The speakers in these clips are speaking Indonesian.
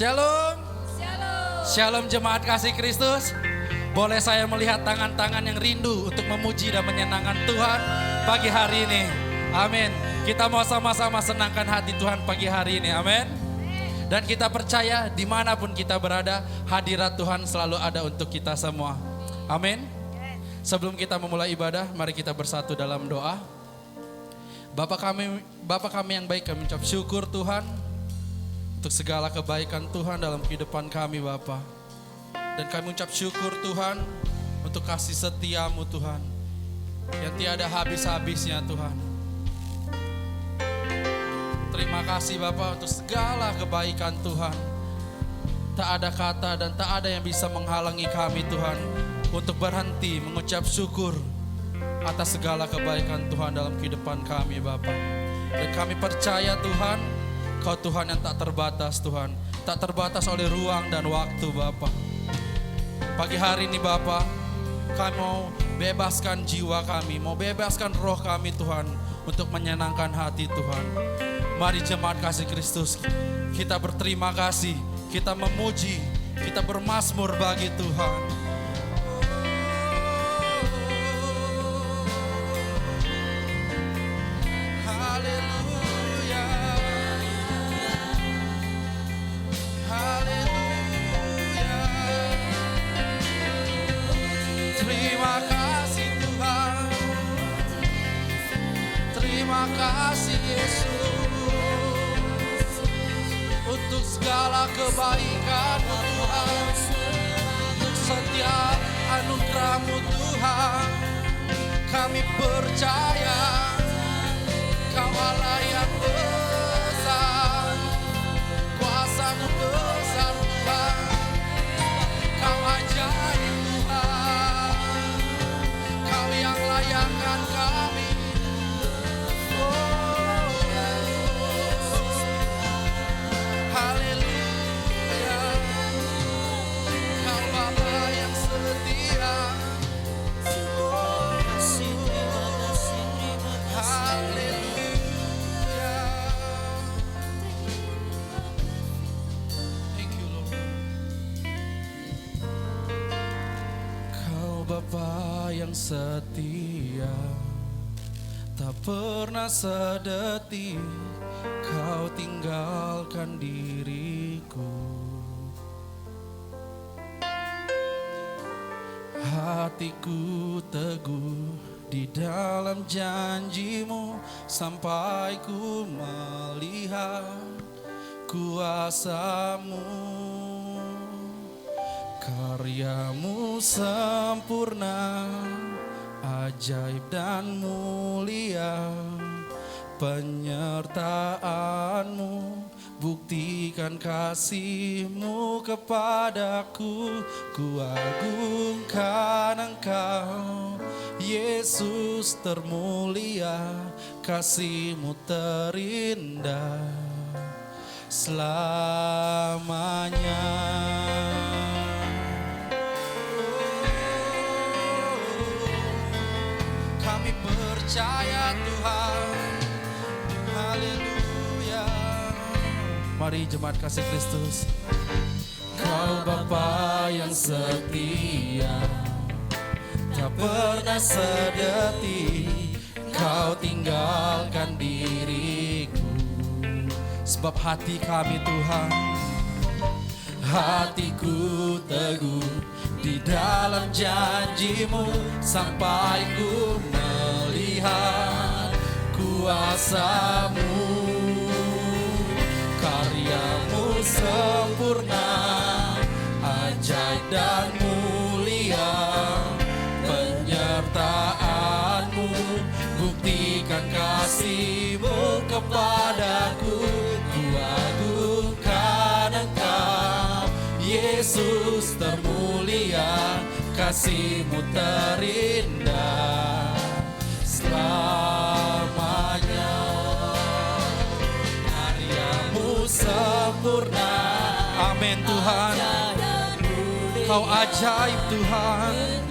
Shalom. Shalom. Shalom jemaat kasih Kristus. Boleh saya melihat tangan-tangan yang rindu untuk memuji dan menyenangkan Tuhan pagi hari ini. Amin. Kita mau sama-sama senangkan hati Tuhan pagi hari ini. Amin. Dan kita percaya dimanapun kita berada, hadirat Tuhan selalu ada untuk kita semua. Amin. Sebelum kita memulai ibadah, mari kita bersatu dalam doa. Bapa kami yang baik, kami ucap syukur Tuhan untuk segala kebaikan Tuhan dalam kehidupan kami Bapa. Dan kami ucap syukur Tuhan untuk kasih setiamu Tuhan yang tiada habis-habisnya Tuhan. Terima kasih Bapa untuk segala kebaikan Tuhan. Tak ada kata dan tak ada yang bisa menghalangi kami Tuhan untuk berhenti mengucap syukur atas segala kebaikan Tuhan dalam kehidupan kami Bapa. Dan kami percaya Tuhan, Kau Tuhan yang tak terbatas Tuhan, tak terbatas oleh ruang dan waktu Bapa. Pagi hari ini Bapa, kami mau bebaskan jiwa kami, mau bebaskan roh kami Tuhan untuk menyenangkan hati Tuhan. Mari jemaat kasih Kristus, kita berterima kasih, kita memuji, kita bermazmur bagi Tuhan. Terima kasih Yesus untuk segala kebaikan Tuhan, untuk setiap anugerah-Mu Tuhan. Kami percaya Kau Allah yang besar, kuasa-Mu besar Tuhan. Kau ajaib Tuhan, Kau yang layakkan kami. Haleluya, Kau Bapa yang setia. Haleluya. Thank you Lord. Kau Bapa yang setia, tak pernah sedetik Kau tinggalkan diriku. Hatiku teguh di dalam janji-Mu sampai ku melihat kuasa-Mu. Karya-Mu sempurna, ajaib dan mulia. Penyertaan-Mu buktikan kasih-Mu kepadaku. Ku agungkan Engkau, Yesus termulia. Kasih-Mu terindah selamanya. Kami percaya Tuhan. Haleluya. Mari jemaat kasih Kristus. Kau Bapa yang setia, tak pernah sedetik Kau tinggalkan diriku. Sebab hati kami Tuhan, hatiku teguh di dalam janji-Mu sampai ku melihat kuasa-Mu. Karya-Mu sempurna, ajaib dan mulia. Penyertaan-Mu buktikan kasih-Mu kepadaku. Ku agungkan Engkau, Yesus termulia. Kasih-Mu terindah selamanya. Karya-Mu sempurna, amin Tuhan. Kau ajaib Tuhan.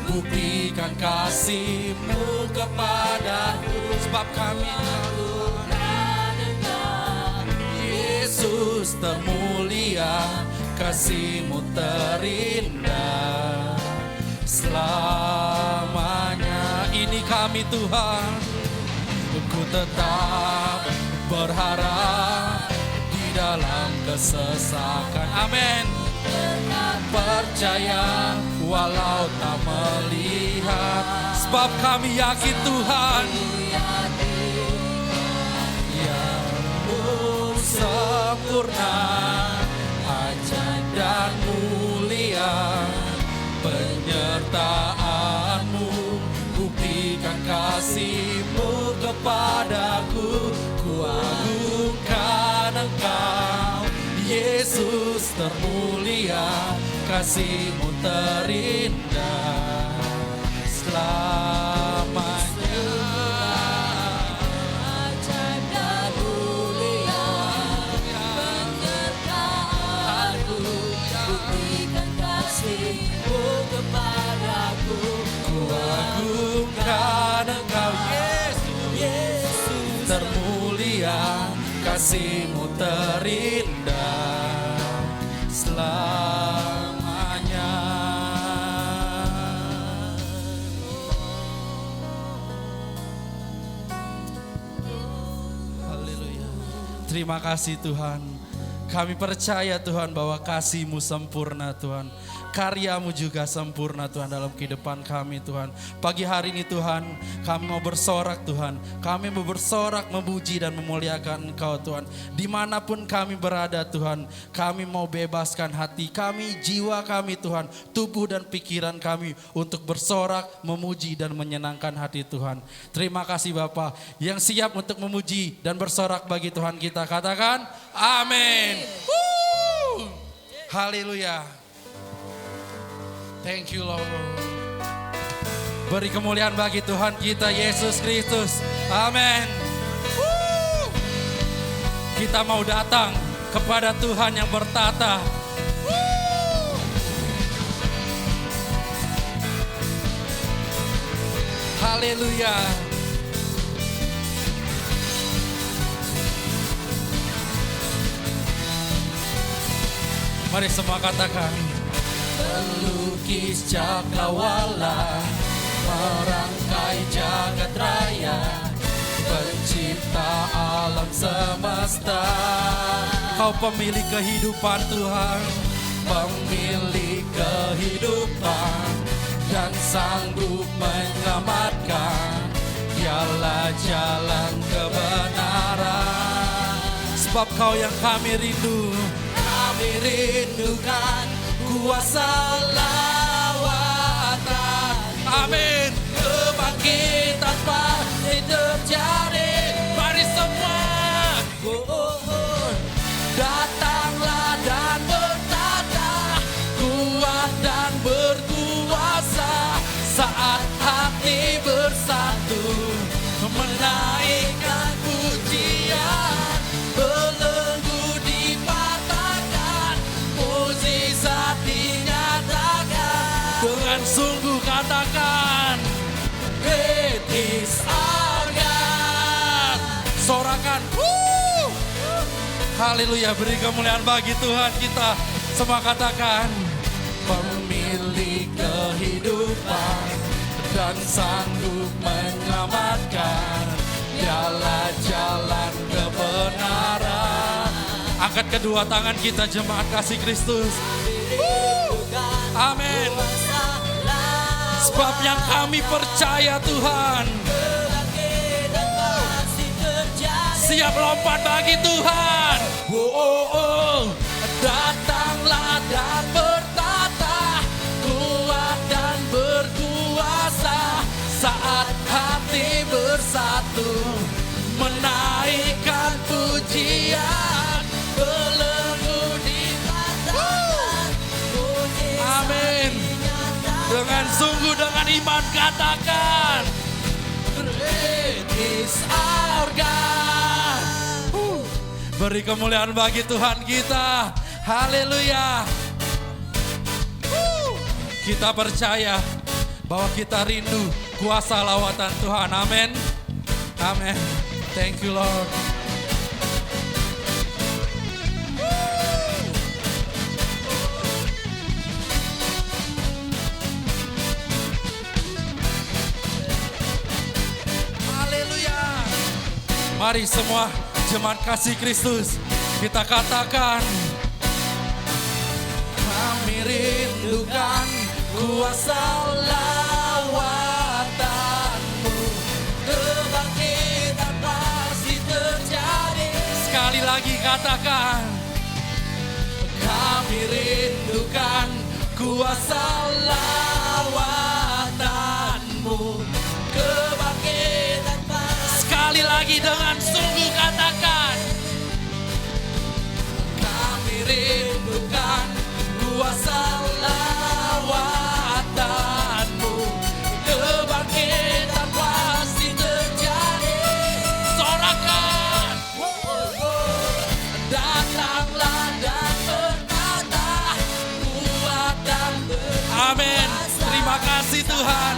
Buktikan kasih-Mu kepadaku. Sebab kami Tuhan, Yesus termulia. Kasih-Mu terindah selamanya. Ini kami Tuhan, ku tetap berharap di dalam kesesakan. Amin. Percaya walau tak melihat. Sebab kami yakin Tuhan, yang-Mu sempurna, ajaib dan mulia. Penyertaan-Mu buktikan kasih-Mu kepadaku. Ku agungkan Engkau, Yesus termulia. Kasih-Mu terindah selamanya. Ajaib dan mulia. Penyertaan-Mu buktikan kasih-Mu kepadaku. Ku agungkan Engkau, Yesus termulia. Kasih-Mu terindah selamanya. Haleluya. Terima kasih Tuhan. Kami percaya Tuhan bahwa kasih-Mu sempurna Tuhan. Karya-Mu juga sempurna Tuhan dalam kehidupan kami Tuhan. Pagi hari ini Tuhan, kami mau bersorak Tuhan. Kami mau bersorak, memuji dan memuliakan Engkau Tuhan. Dimanapun kami berada Tuhan, kami mau bebaskan hati kami, jiwa kami Tuhan, tubuh dan pikiran kami untuk bersorak, memuji dan menyenangkan hati Tuhan. Terima kasih Bapa yang siap untuk memuji dan bersorak bagi Tuhan kita. Katakan amin. Haleluya. Thank you Lord. Beri kemuliaan bagi Tuhan kita Yesus Kristus. Amin. Kita mau datang kepada Tuhan yang bertata. Haleluya. Mari semua katakan. Pelukis cakrawala, merangkai jagat raya, pencipta alam semesta. Kau pemilik kehidupan Tuhan, pemilik kehidupan. dan sanggup menyelamatkan. Dialah jalan kebenaran. Sebab Kau yang kami rindu, kami rindukan kuasa lawatan. Amin. Kebangkitan pasti terjadi. Mari semua, datanglah dan bertata, kuat dan berkuasa. Saat hati bersatu, menaikkan pujian, belenggu dipatahkan, mukjizat dinyatakan. Dengan sungguh katakan, Great is our God. Sorakan, haleluya, beri kemuliaan bagi Tuhan kita. Semua katakan, pemilik kehidupan dan sanggup menyelamatkan. Dialah jalan kebenaran. Angkat kedua tangan kita, jemaat kasih Kristus. Amin. Sebab yang kami percaya Tuhan. Siap lompat bagi Tuhan. Datanglah dan bertata, kuat dan berkuasa. Saat hati bersatu, menaikkan pujian, belenggu dipatahkan. Amin. Dengan sungguh, dengan iman katakan, Great is our God. Beri kemuliaan bagi Tuhan kita. Haleluya. Kita percaya bahwa kita rindu kuasa lawatan Tuhan. Amin. Amin. Thank you Lord. Haleluya. Mari semua jemaat kasih Kristus, kita katakan, kami rindukan kuasa lawatanmu, kebangkitan pasti terjadi. Sekali lagi katakan, kami rindukan kuasa lawatanmu, kebangkitan pasti. Sekali lagi dengan sungguh katakan, kami rindukan kuasa lawatanmu, kebangkitan pasti terjadi. Sorakan, datanglah dan berkata, kuat dan berkuasa. Amin. Terima kasih Tuhan.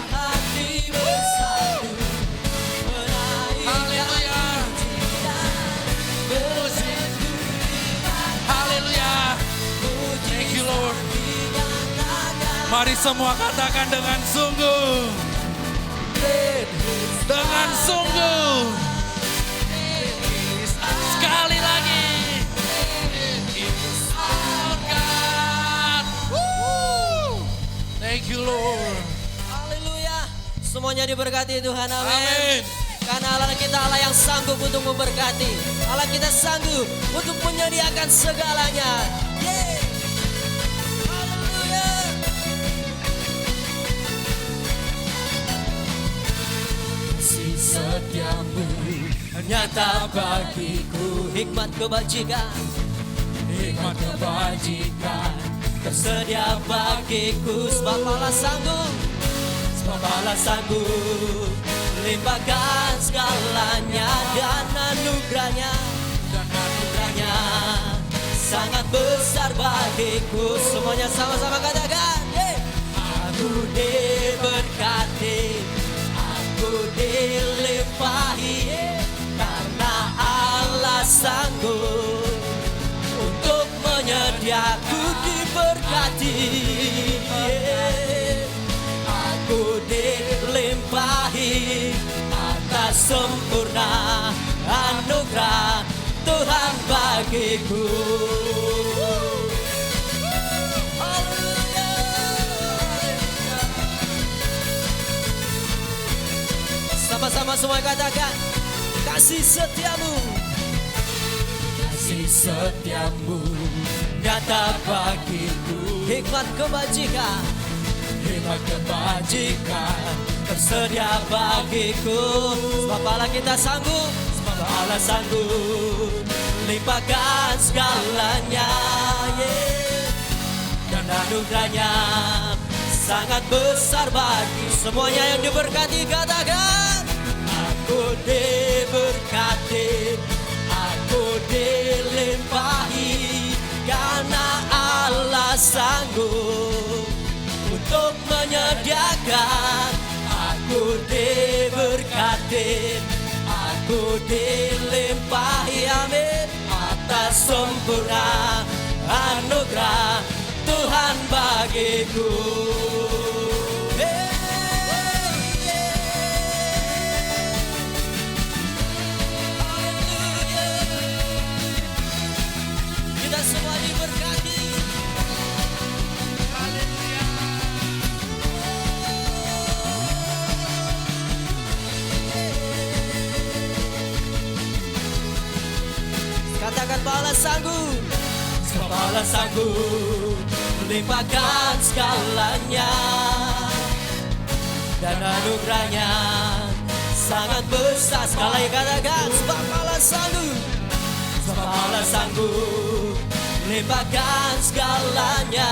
Haleluya. Haleluya. Thank you Lord. Mari semua katakan dengan sungguh. Dengan sungguh. Sekali lagi. Thank you Lord. Haleluya. Semuanya diberkati Tuhan. Amin. Amin. Karena Allah kita Allah yang sanggup untuk memberkati. Allah kita sanggup untuk menyediakan segalanya. Yeay. Haleluya. Kasih setiamu nyata bagiku, Hikmat kebajikan, hikmat kebajikan tersedia bagiku. Sebab Allah sanggup, sebab Allah sanggup limpahkan segalanya dan anugerahnya sangat besar bagiku. Semuanya sama-sama katakan, hey. Aku diberkati, aku dilimpahi, karena Allah sanggup untuk menyediaku diberkati. Aku dilimpahi atas sempurna anugerah Tuhan bagiku. bersama semua katakan, kasih setiamu, kasih setiamu nyata bagiku. Hikmat kebajikan, hikmat kebajikan tersedia bagiku. Sebab Allah kita sanggup, sebab Allah sanggup limpahkan segalanya, dan anugerahnya sangat besar bagi semuanya yang diberkati. Katakan, aku diberkati, aku dilimpahi, karena Allah sanggup untuk menyediakan. Aku diberkati, aku dilimpahi, amin, atas sempurna anugerah Tuhan bagiku. Kita semua diberkati. Katakan, Allah sanggup, Allah sanggup limpahkan segalanya, dan anugerahnya sangat besar. Sekali katakan, sebab Allah sanggup, sebab Allah sanggup limpahkan segalanya,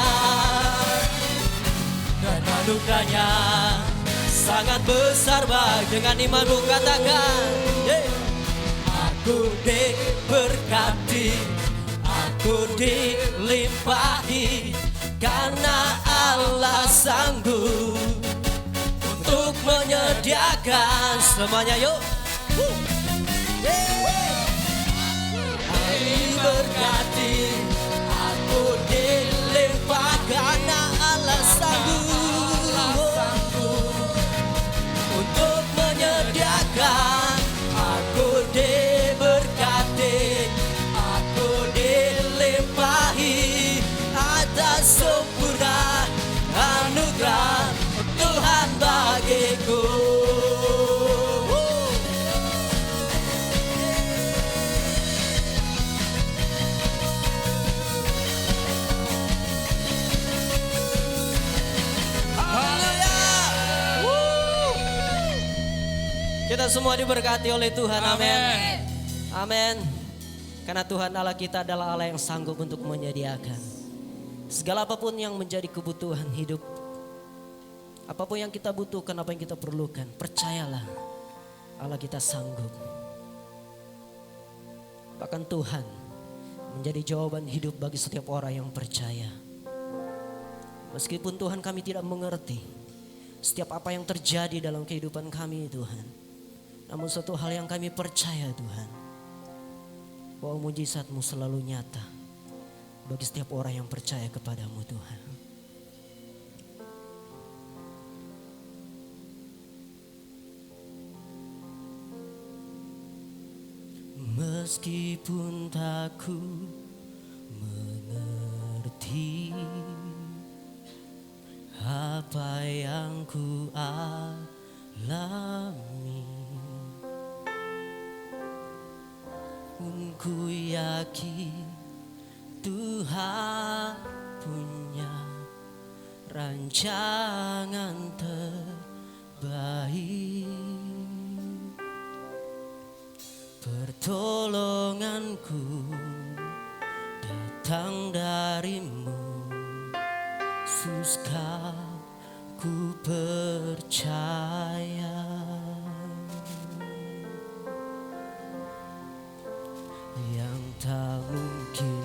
dan anugerahnya sangat besar bagi. Dengan imanmu katakan, aku diberkati, aku dilimpahi, karena Allah sanggup untuk menyediakan semuanya. Yuk, diberkati, aku dilimpahi, karena Allah sanggup untuk menyediakan. Aku diberkati, aku dilimpahi, atas sempurna anugerah Tuhan bagiku. Kita semua diberkati oleh Tuhan, amin. Amin. Karena Tuhan Allah kita adalah Allah yang sanggup untuk menyediakan segala apapun yang menjadi kebutuhan hidup. Apapun yang kita butuhkan, apa yang kita perlukan, percayalah Allah kita sanggup. Bahkan Tuhan menjadi jawaban hidup bagi setiap orang yang percaya. Meskipun Tuhan kami tidak mengerti setiap apa yang terjadi dalam kehidupan kami Tuhan, namun satu hal yang kami percaya Tuhan, bahwa mujizat-Mu selalu nyata bagi setiap orang yang percaya kepadamu Tuhan. Meskipun tak ku mengerti apa yang ku alami, ku yakin Tuhan punya rancangan terbaik. Pertolonganku datang dari-Mu, Yesus, ku percaya. Yang tak mungkin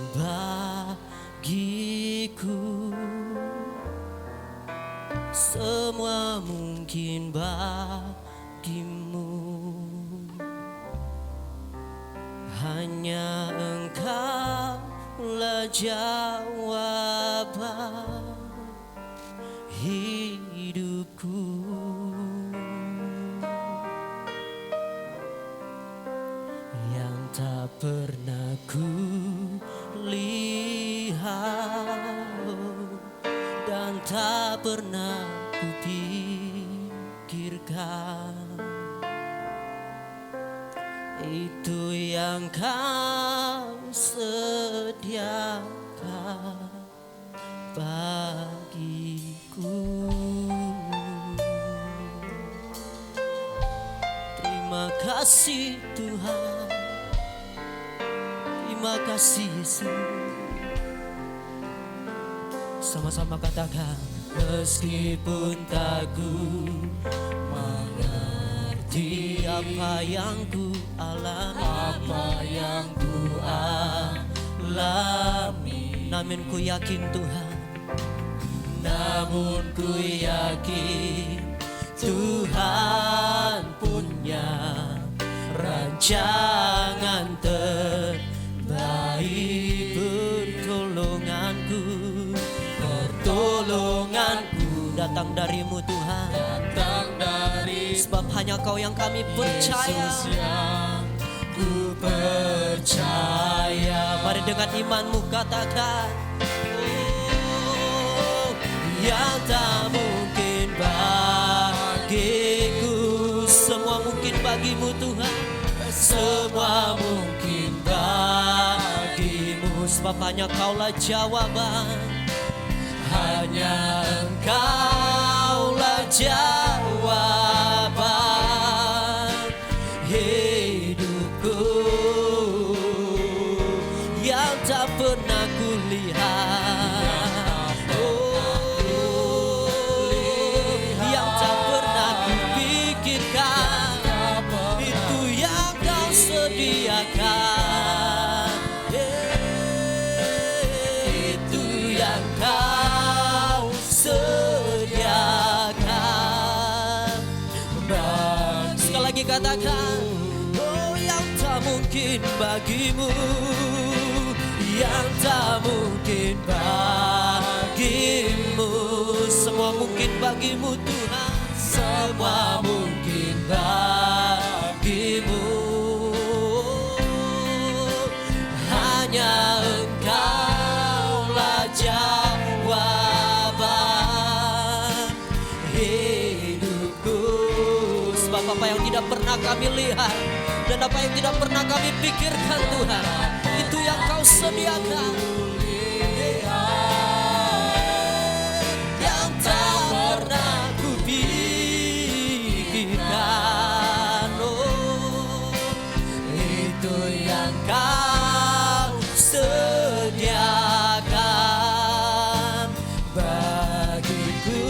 bagiku, semua mungkin bagi-Mu. Hanya Engkaulah jawaban hidupku. Yang tak pernah ku lihat dan tak pernah ku pikirkan, yang Kau sediakan bagiku. Terima kasih Tuhan, terima kasih Yesus. Sama-sama katakan, meskipun tak ku mengerti apa yang ku alami, namun ku yakin Tuhan, namun ku yakin Tuhan punya rancangan terbaik. Pertolonganku datang darimu Tuhan, sebab hanya Kau yang kami percaya. Ku percaya. Mari dengan imanmu katakan, oh, yang tak mungkin bagiku, semua mungkin bagimu Tuhan. Semua mungkin bagimu, sebab hanya Kaulah jawaban. Hanya Engkaulah jawaban hidupku yang tak pernah kulihat, yang tak pernah kupikirkan. Itu yang Kau sediakan, itu yang Kau sediakan. Sekali lagi katakan, oh yang tak mungkin bagimu, yang tak mungkin bagimu, semua mungkin bagimu Tuhan. Semua mungkin bagimu, hanya Engkaulah jawaban hidupku. Sebab apa yang tidak pernah kami lihat dan apa yang tidak pernah kami pikirkan Tuhan, itu yang Kau sediakan. Yang tak pernah kupikirkan, oh, itu yang Kau sediakan bagiku.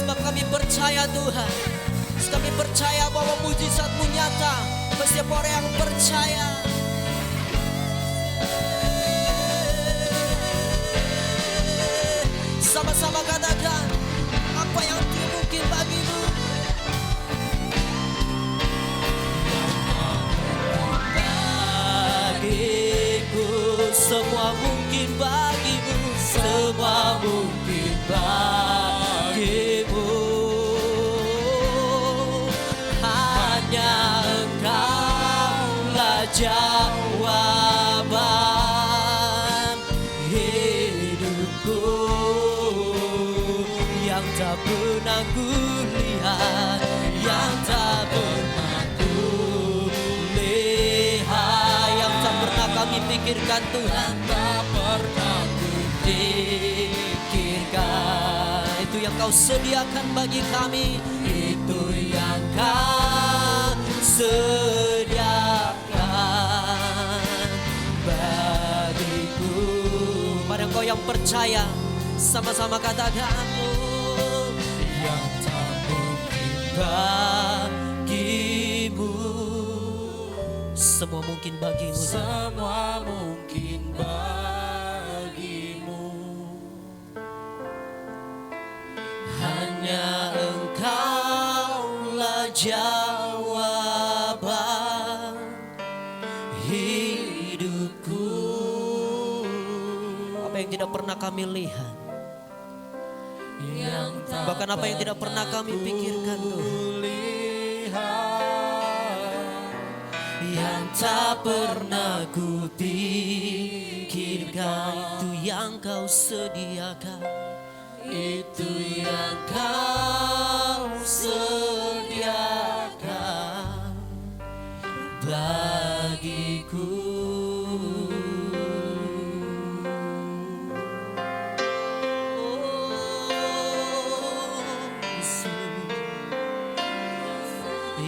Sebab kami percaya Tuhan, kami percaya bahwa mujizat-Mu nyata bagi setiap orang yang percaya. Sama-sama katakan, apa yang tidak mungkin bagimu. Bagiku semua mungkin bagimu, semua mungkin bagimu. Hanya Engkaulah jawaban hidupku yang tak pernah kulihat, yang tak pernah kulihat, yang tak pernah kami pikirkan Tuhan, tak pernah kupikirkan. Itu yang Kau sediakan bagi kami, itu yang Kau sediakan bagiku. Pada Engkau yang percaya, sama-sama katakan, oh, yang tak mungkin bagimu, semua mungkin bagimu. Semua mungkin bagimu, hanya Engkaulah jawaban hidupku. Apa yang tidak pernah kami lihat, bahkan apa yang tidak pernah kami pikirkan Tuhan, yang tak pernah kupikirkan. surga itu yang kau sediakan, itu yang kau sediakan bagiku.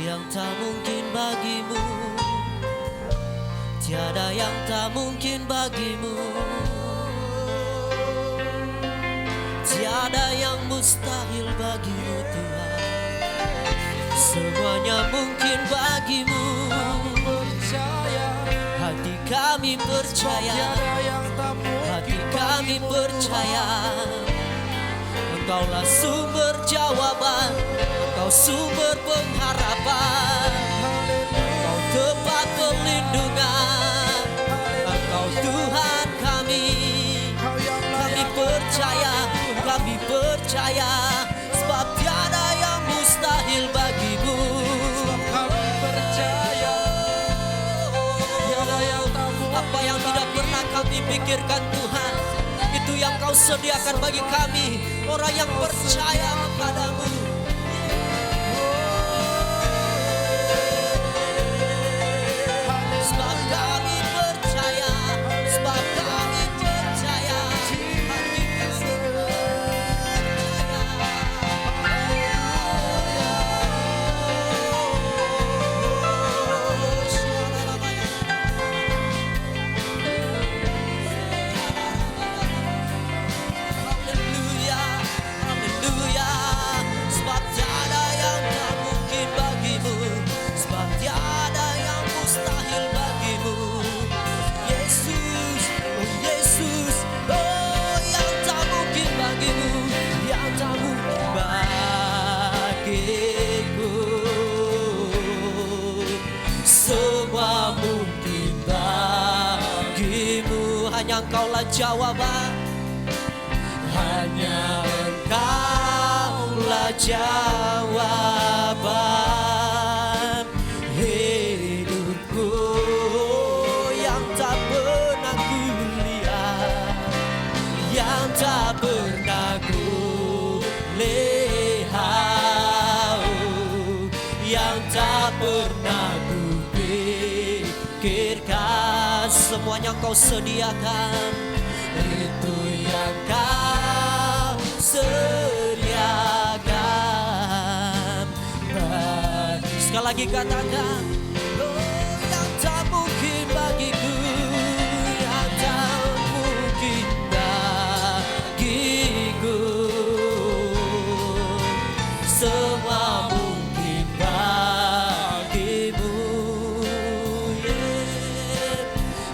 Yang tak mungkin bagimu, tiada yang tak mungkin bagimu, tiada yang mustahil bagimu Tuhan. Semuanya mungkin bagimu, percaya. hati kami percaya, Tiada yang tak hati mungkin kami bagimu, percaya. Engkaulah sumber jawaban, Engkau sumber pengharapan, Engkau tempat perlindungan, Engkau Tuhan kami. Kau yang Kami layak percaya, kami percaya, sebab tiada yang mustahil bagimu. kami percaya. Tiada yang tak mungkin Apa yang tidak pernah kami pikirkan Tuhan, itu yang kau sediakan bagi kami, orang yang percaya kepadamu. Sebab kami percaya, sebab kami percaya, hati kami Haleluya, haleluya. Sebab tiada yang tak mungkin bagimu, sebab tiada yang mustahil bagimu. Yesus, oh Yesus, oh yang tak mungkin bagimu, yang tak mungkin bagiku. Semua mungkin bagimu, hanya Engkaulah jawaban, hanya Engkaulah jawaban hidupku yang tak pernah kulihat, yang tak pernah kulihat, yang tak pernah kupikirkan. Semuanya Kau sediakan, itu yang Kau sediakan. Sekali lagi katakan, oh yang tak mungkin bagiku, yang tak mungkin bagiku, semua mungkin bagimu.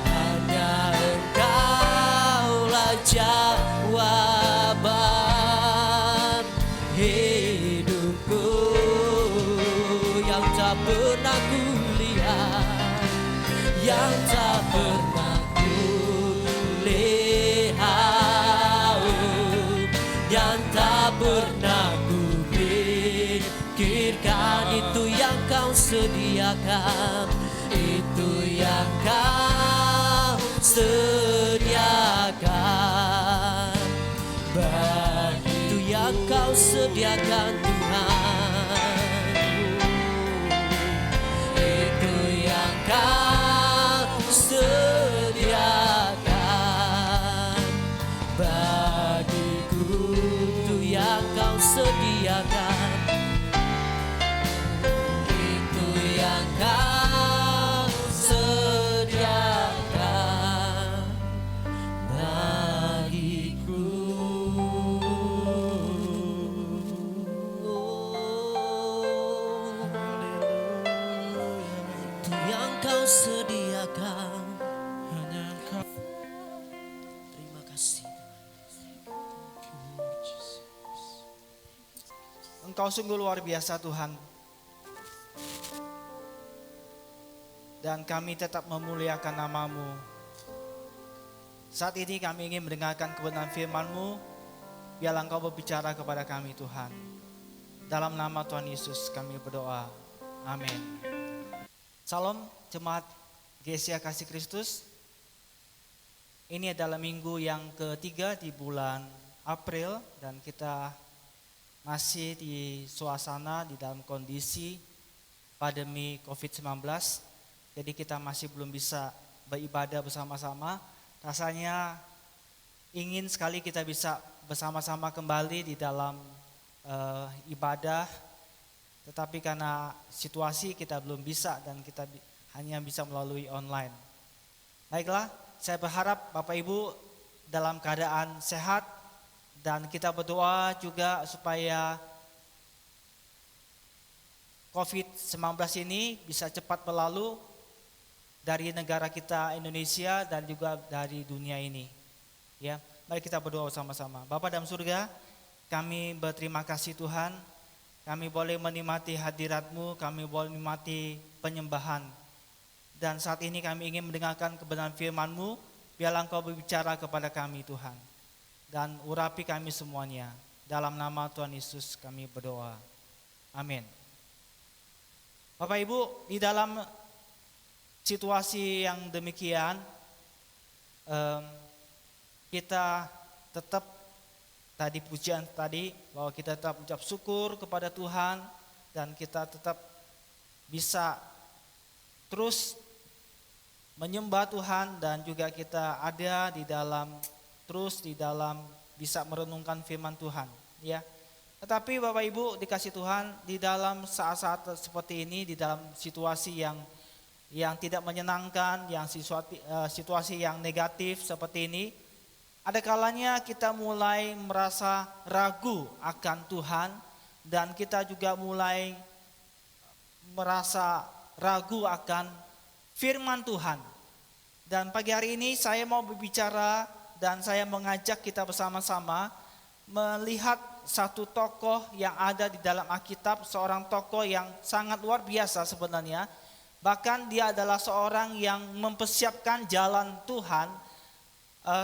Hanya Engkaulah jawaban hidupku yang tak pernah kulihat, yang tak pernah kulihat, yang tak pernah kupikirkan. Itu yang Kau sediakan, itu yang Kau sediakan, itu yang Kau sediakan Tuhan, itu yang Kau sediakan bagiku, itu yang Kau sediakan, itu yang Kau sediakan bagiku. Itu yang Kau sediakan. hanya Engkau. Terima kasih. Engkau sungguh luar biasa Tuhan. Dan kami tetap memuliakan nama-Mu. Saat ini kami ingin mendengarkan kebenaran firman-Mu. Biarlah Engkau berbicara kepada kami Tuhan. Dalam nama Tuhan Yesus kami berdoa. Amin. Salam jemaat GCA Kasih Kristus. Ini adalah minggu yang ketiga di bulan April dan kita masih di suasana di dalam kondisi pandemi COVID-19. Jadi kita masih belum bisa beribadah bersama-sama. Rasanya ingin sekali kita bisa bersama-sama kembali di dalam ibadah. Tetapi karena situasi kita belum bisa dan kita hanya bisa melalui online. Baiklah, saya berharap Bapak Ibu dalam keadaan sehat dan kita berdoa juga supaya COVID-19 ini bisa cepat berlalu dari negara kita Indonesia dan juga dari dunia ini. Ya, mari kita berdoa sama-sama. Bapa dalam surga, kami berterima kasih Tuhan, kami boleh menikmati hadirat-Mu, kami boleh menikmati penyembahan. Dan saat ini kami ingin mendengarkan kebenaran firman-Mu, biarlah Engkau berbicara kepada kami Tuhan. Dan urapi kami semuanya. Dalam nama Tuhan Yesus kami berdoa. Amin. Bapak Ibu, di dalam situasi yang demikian, kita tetap, tadi pujian tadi, bahwa kita tetap mengucap syukur kepada Tuhan. Dan kita tetap bisa terus menyembah Tuhan dan juga kita ada di dalam bisa merenungkan firman Tuhan, ya. Tetapi Bapak Ibu dikasih Tuhan, di dalam saat-saat seperti ini, di dalam situasi yang tidak menyenangkan, yang situasi yang negatif seperti ini, ada kalanya kita mulai merasa ragu akan Tuhan dan kita juga mulai merasa ragu akan firman Tuhan. Dan pagi hari ini saya mau berbicara dan saya mengajak kita bersama-sama melihat satu tokoh yang ada di dalam Alkitab, seorang tokoh yang sangat luar biasa sebenarnya. Bahkan dia adalah seorang yang mempersiapkan jalan Tuhan,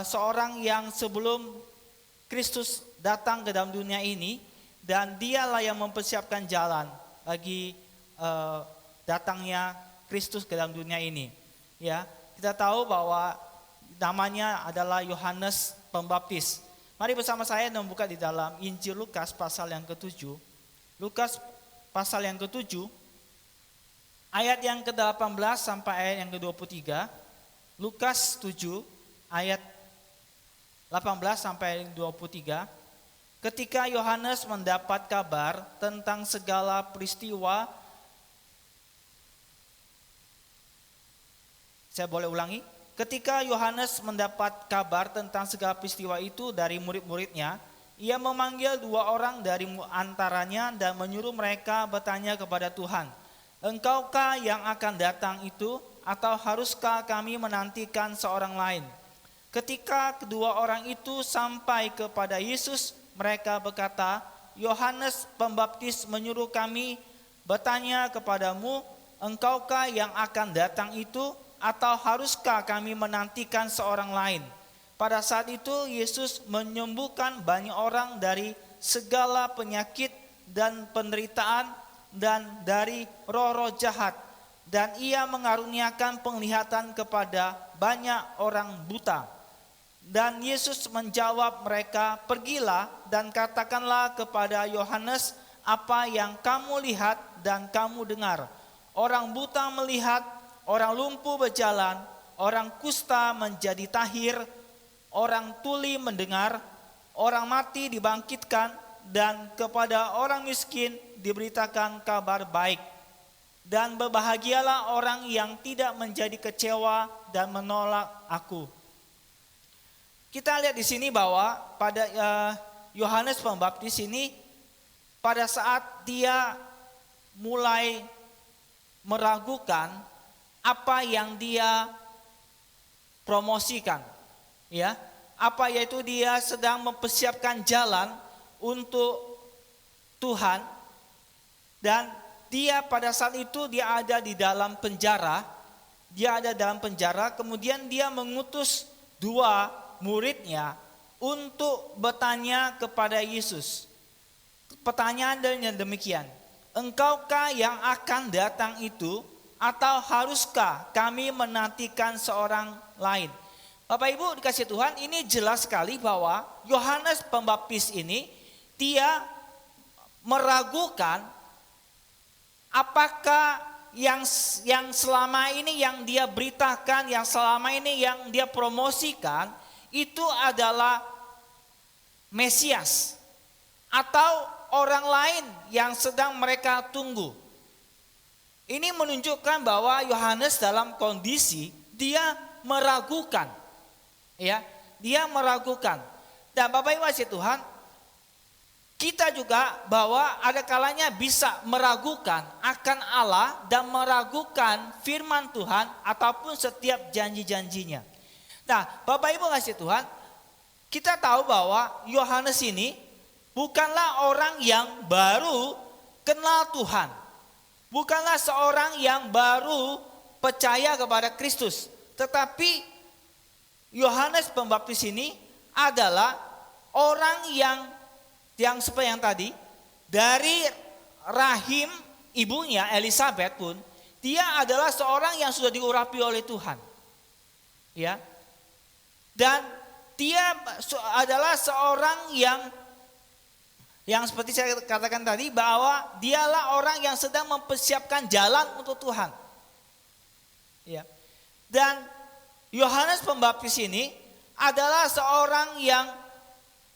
seorang yang sebelum Kristus datang ke dalam dunia ini, dan dialah yang mempersiapkan jalan bagi datangnya Kristus ke dalam dunia ini. Ya, kita tahu bahwa namanya adalah Yohanes Pembaptis. Mari bersama saya membuka di dalam Injil Lukas pasal yang ke-7. Lukas pasal yang ke-7 ayat yang ke-18 sampai ayat yang ke-23. Lukas 7 ayat 18 sampai 23. Ketika Yohanes mendapat kabar tentang segala peristiwa, saya boleh ulangi. Ketika Yohanes mendapat kabar tentang segala peristiwa itu dari murid-muridnya, ia memanggil 2 orang dari antaranya dan menyuruh mereka bertanya kepada Tuhan, "Engkaukah yang akan datang itu, atau haruskah kami menantikan seorang lain?" Ketika kedua orang itu sampai kepada Yesus, mereka berkata, "Yohanes Pembaptis menyuruh kami bertanya kepadamu, engkaukah yang akan datang itu, atau haruskah kami menantikan seorang lain?" Pada saat itu Yesus menyembuhkan banyak orang dari segala penyakit dan penderitaan dan dari roh-roh jahat. Dan ia mengaruniakan penglihatan kepada banyak orang buta. Dan Yesus menjawab mereka, "Pergilah dan katakanlah kepada Yohanes apa yang kamu lihat dan kamu dengar. Orang buta melihat, orang lumpuh berjalan, orang kusta menjadi tahir, orang tuli mendengar, orang mati dibangkitkan, dan kepada orang miskin diberitakan kabar baik. Dan berbahagialah orang yang tidak menjadi kecewa dan menolak aku." Kita lihat di sini bahwa pada Yohanes Pembaptis ini, pada saat dia mulai meragukan apa yang dia promosikan, ya, apa yaitu dia sedang mempersiapkan jalan untuk Tuhan, dan dia pada saat itu dia ada di dalam penjara, kemudian dia mengutus 2 muridnya untuk bertanya kepada Yesus. Pertanyaan yang demikian, "Engkaukah yang akan datang itu, atau haruskah kami menantikan seorang lain?" Bapak Ibu dikasih Tuhan, ini jelas sekali bahwa Yohanes Pembaptis ini dia meragukan apakah yang selama ini yang dia beritakan, yang selama ini yang dia promosikan itu adalah Mesias atau orang lain yang sedang mereka tunggu. Ini menunjukkan bahwa Yohanes dalam kondisi dia meragukan. Ya, dia meragukan. Dan Bapak Ibu kasih Tuhan, kita juga bahwa ada kalanya bisa meragukan akan Allah dan meragukan firman Tuhan ataupun setiap janji-janjinya. Nah, Bapak Ibu kasih Tuhan, kita tahu bahwa Yohanes ini bukanlah orang yang baru kenal Tuhan. Bukanlah seorang yang baru percaya kepada Kristus. Tetapi Yohanes Pembaptis ini adalah orang yang seperti yang tadi, dari rahim ibunya Elizabeth pun, dia adalah seorang yang sudah diurapi oleh Tuhan. Ya. Dan dia adalah seorang yang seperti saya katakan tadi, bahwa dialah orang yang sedang mempersiapkan jalan untuk Tuhan. Ya. Dan Yohanes Pembaptis ini adalah seorang yang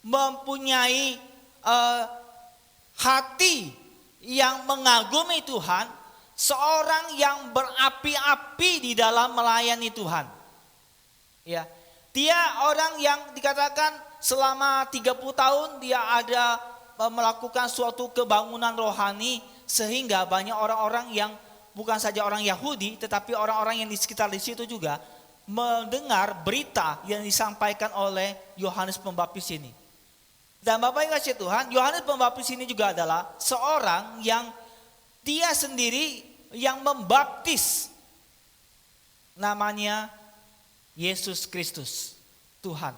mempunyai hati yang mengagumi Tuhan, seorang yang berapi-api di dalam melayani Tuhan. Ya. Dia orang yang dikatakan selama 30 tahun dia ada melakukan suatu kebangunan rohani, sehingga banyak orang-orang yang bukan saja orang Yahudi tetapi orang-orang yang di sekitar di situ juga mendengar berita yang disampaikan oleh Yohanes Pembaptis ini. Dan Bapak Ibu kasih Tuhan, Yohanes Pembaptis ini juga adalah seorang yang dia sendiri yang membaptis, namanya Yesus Kristus, Tuhan.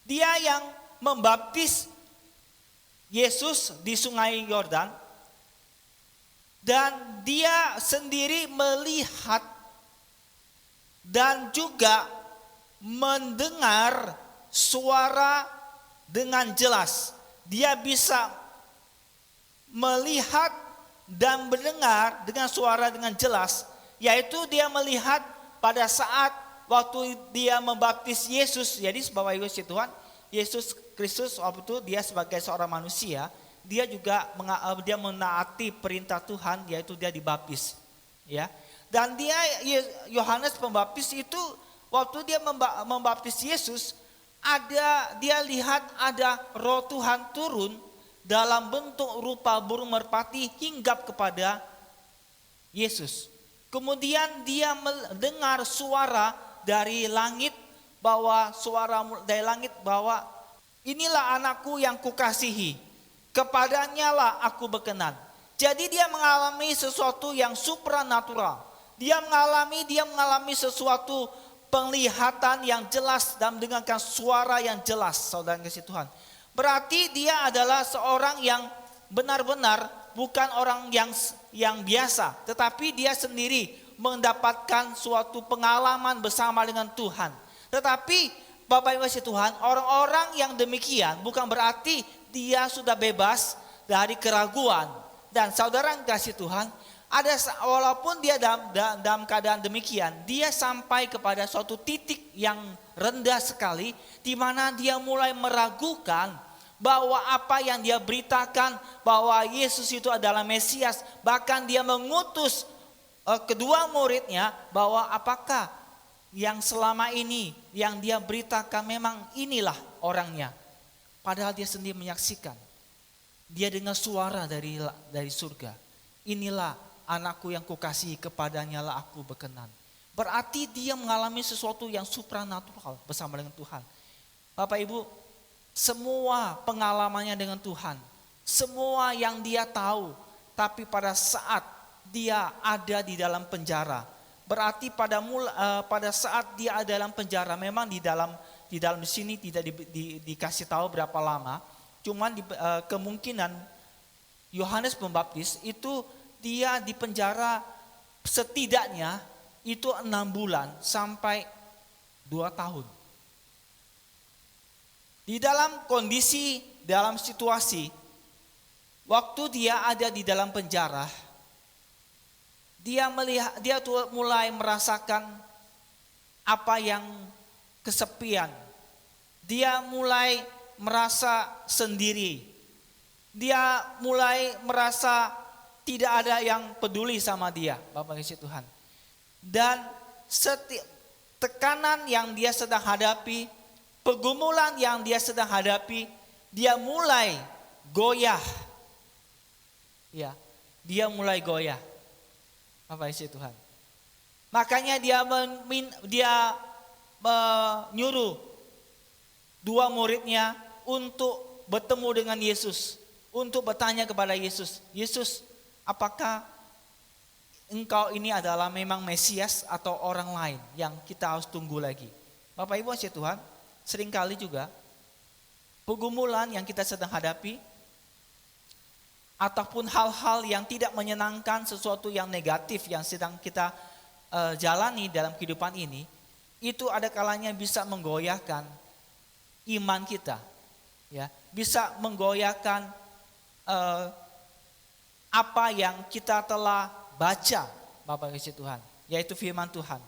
Dia yang membaptis Yesus di Sungai Yordan, dan dia sendiri melihat dan juga mendengar suara dengan jelas. Dia bisa melihat dan mendengar dengan suara dengan jelas, yaitu dia melihat pada saat waktu dia membaptis Yesus. Jadi Bapak Ibu Tuhan, Yesus Kristus waktu itu dia sebagai seorang manusia, dia juga dia menaati perintah Tuhan, yaitu dia dibaptis. Ya. Dan Yohanes Pembaptis itu waktu dia membaptis Yesus, dia lihat ada roh Tuhan turun dalam bentuk rupa burung merpati hinggap kepada Yesus. Kemudian dia mendengar suara dari langit, bahwa inilah anakku yang kukasihi, kepadanya lah aku berkenan. Jadi dia mengalami sesuatu yang supranatural. Dia mengalami sesuatu penglihatan yang jelas dan mendengarkan suara yang jelas, saudara kasih Tuhan. Berarti dia adalah seorang yang benar-benar bukan orang yang biasa, tetapi dia sendiri mendapatkan suatu pengalaman bersama dengan Tuhan. Tetapi Bapak Ibu kasih Tuhan, orang-orang yang demikian bukan berarti dia sudah bebas dari keraguan. Dan saudara kasih Tuhan, walaupun dia dalam keadaan demikian, dia sampai kepada suatu titik yang rendah sekali, di mana dia mulai meragukan bahwa apa yang dia beritakan, bahwa Yesus itu adalah Mesias. Bahkan dia mengutus kedua muridnya, bahwa apakah yang selama ini yang dia beritakan memang inilah orangnya. Padahal dia sendiri menyaksikan, dia dengar suara dari surga, inilah anakku yang kukasihi, kepadanya lah aku berkenan. Berarti dia mengalami sesuatu yang supranatural bersama dengan Tuhan. Bapak Ibu, semua pengalamannya dengan Tuhan, semua yang dia tahu, tapi pada saat dia ada di dalam penjara, berarti pada saat dia ada dalam penjara, memang di dalam sini tidak dikasih tahu berapa lama, cuman kemungkinan Yohanes Pembaptis itu dia di penjara setidaknya itu 6 bulan sampai 2 tahun. Di dalam kondisi, dalam situasi, waktu dia ada di dalam penjara, dia tuh mulai merasakan apa yang kesepian. Dia mulai merasa sendiri. Dia mulai merasa tidak ada yang peduli sama dia, Bapak kasih Tuhan. Dan tekanan yang dia sedang hadapi, pergumulan yang dia sedang hadapi, dia mulai goyah. Ya, dia mulai goyah. Bapak kasih Tuhan. Makanya dia menyuruh dua muridnya untuk bertemu dengan Yesus, untuk bertanya kepada Yesus, Yesus, apakah engkau ini adalah memang Mesias atau orang lain yang kita harus tunggu lagi? Bapak Ibu kasih Tuhan, seringkali juga pergumulan yang kita sedang hadapi, ataupun hal-hal yang tidak menyenangkan, sesuatu yang negatif yang sedang kita jalani dalam kehidupan ini, itu ada kalanya bisa menggoyahkan iman kita, ya, bisa menggoyahkan apa yang kita telah baca, Bapak kasih Tuhan, yaitu firman Tuhan.